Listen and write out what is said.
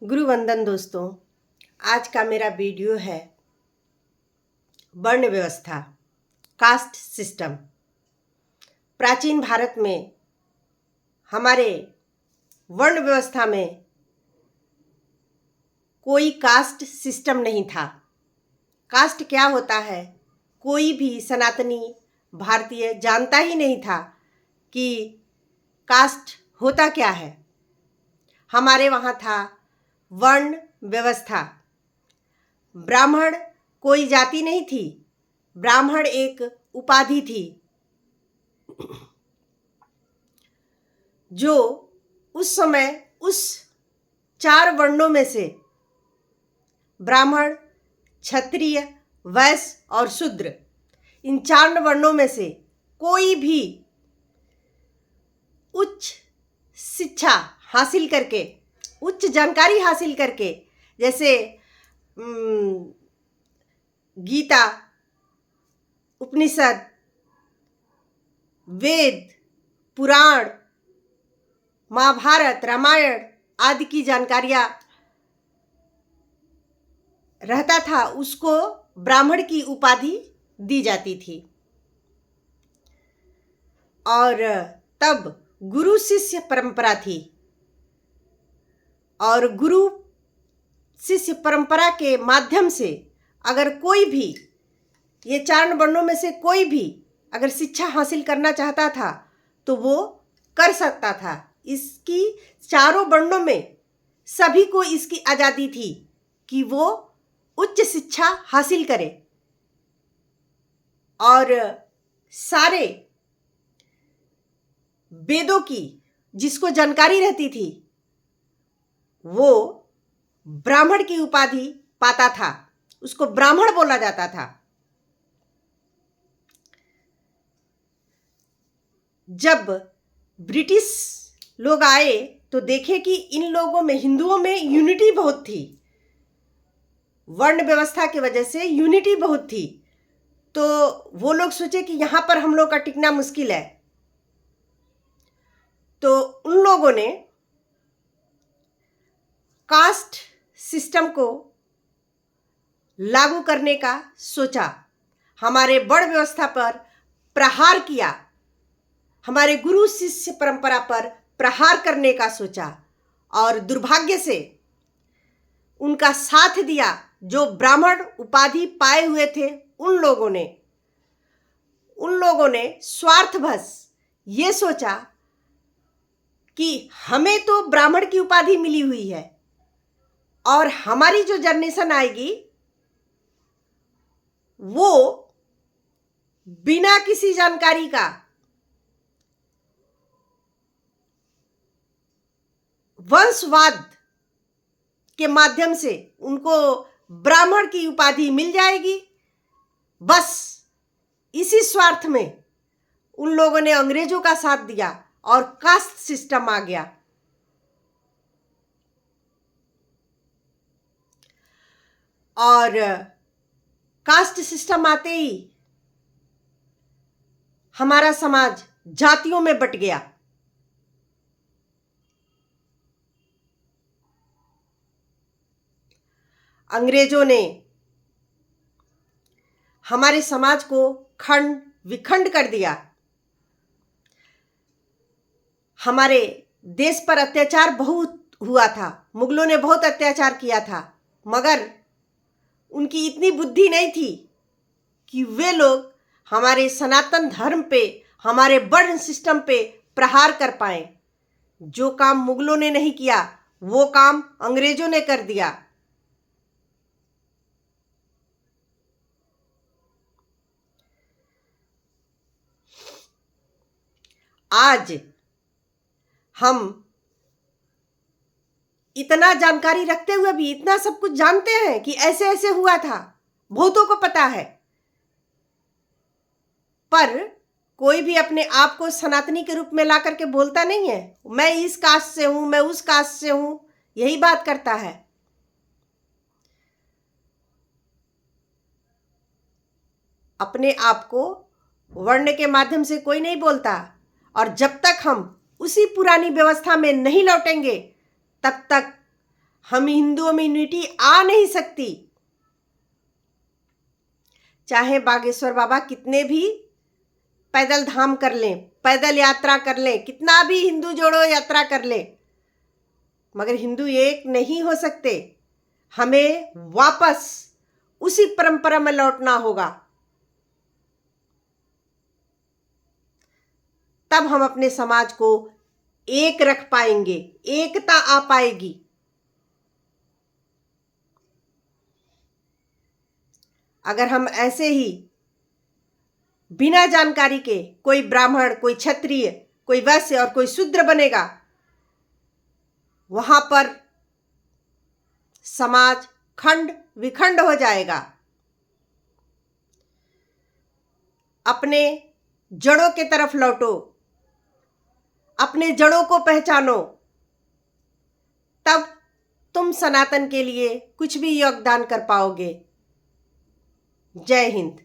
गुरुवंदन दोस्तों, आज का मेरा वीडियो है वर्ण व्यवस्था, कास्ट सिस्टम। प्राचीन भारत में हमारे वर्ण व्यवस्था में कोई कास्ट सिस्टम नहीं था। कास्ट क्या होता है, कोई भी सनातनी भारतीय जानता ही नहीं था कि कास्ट होता क्या है। हमारे वहाँ था वर्ण व्यवस्था। ब्राह्मण कोई जाति नहीं थी, ब्राह्मण एक उपाधि थी जो उस समय उस 4 वर्णों में से ब्राह्मण, क्षत्रिय, वैश्य और शूद्र, इन 4 वर्णों में से कोई भी उच्च शिक्षा हासिल करके, उच्च जानकारी हासिल करके, जैसे गीता, उपनिषद, वेद, पुराण, महाभारत, रामायण आदि की जानकारियाँ रहता था, उसको ब्राह्मण की उपाधि दी जाती थी। और तब गुरु शिष्य परंपरा थी, और गुरु शिष्य परंपरा के माध्यम से अगर कोई भी, ये 4 वर्णों में से कोई भी अगर शिक्षा हासिल करना चाहता था तो वो कर सकता था। इसकी 4 वर्णों में सभी को इसकी आज़ादी थी कि वो उच्च शिक्षा हासिल करे, और सारे वेदों की जिसको जानकारी रहती थी वो ब्राह्मण की उपाधि पाता था, उसको ब्राह्मण बोला जाता था। जब ब्रिटिश लोग आए तो देखे कि इन लोगों में, हिंदुओं में यूनिटी बहुत थी, वर्ण व्यवस्था की वजह से यूनिटी बहुत थी। तो वो लोग सोचे कि यहाँ पर हम लोग का टिकना मुश्किल है, तो उन लोगों ने कास्ट सिस्टम को लागू करने का सोचा, हमारे वर्ण व्यवस्था पर प्रहार किया, हमारे गुरु शिष्य परंपरा पर प्रहार करने का सोचा। और दुर्भाग्य से उनका साथ दिया जो ब्राह्मण उपाधि पाए हुए थे, उन लोगों ने स्वार्थवश ये सोचा कि हमें तो ब्राह्मण की उपाधि मिली हुई है और हमारी जो जनरेशन आएगी वो बिना किसी जानकारी का वंशवाद के माध्यम से उनको ब्राह्मण की उपाधि मिल जाएगी। बस इसी स्वार्थ में उन लोगों ने अंग्रेजों का साथ दिया और कास्ट सिस्टम आ गया। और कास्ट सिस्टम आते ही हमारा समाज जातियों में बट गया। अंग्रेजों ने हमारे समाज को खंड विखंड कर दिया। हमारे देश पर अत्याचार बहुत हुआ था, मुगलों ने बहुत अत्याचार किया था, मगर उनकी इतनी बुद्धि नहीं थी कि वे लोग हमारे सनातन धर्म पे, हमारे वर्ण सिस्टम पे प्रहार कर पाए। जो काम मुगलों ने नहीं किया वो काम अंग्रेजों ने कर दिया। आज हम इतना जानकारी रखते हुए भी, इतना सब कुछ जानते हैं कि ऐसे ऐसे हुआ था, बहुतों को पता है, पर कोई भी अपने आप को सनातनी के रूप में ला करके बोलता नहीं है। मैं इस कास्ट से हूं, मैं उस कास्ट से हूं, यही बात करता है। अपने आप को वर्ण के माध्यम से कोई नहीं बोलता, और जब तक हम उसी पुरानी व्यवस्था में नहीं लौटेंगे तब तक हम हिंदुओं में यूनिटी आ नहीं सकती। चाहे बागेश्वर बाबा कितने भी पैदल धाम कर लें, पैदल यात्रा कर लें, कितना भी हिंदू जोड़ो यात्रा कर लें, मगर हिंदू एक नहीं हो सकते। हमें वापस उसी परंपरा में लौटना होगा, तब हम अपने समाज को एक रख पाएंगे, एकता आ पाएगी। अगर हम ऐसे ही बिना जानकारी के कोई ब्राह्मण, कोई क्षत्रिय, कोई वैश्य और कोई शूद्र बनेगा, वहां पर समाज खंड विखंड हो जाएगा। अपने जड़ों के तरफ लौटो, अपने जड़ों को पहचानो, तब तुम सनातन के लिए कुछ भी योगदान कर पाओगे। जय हिंद।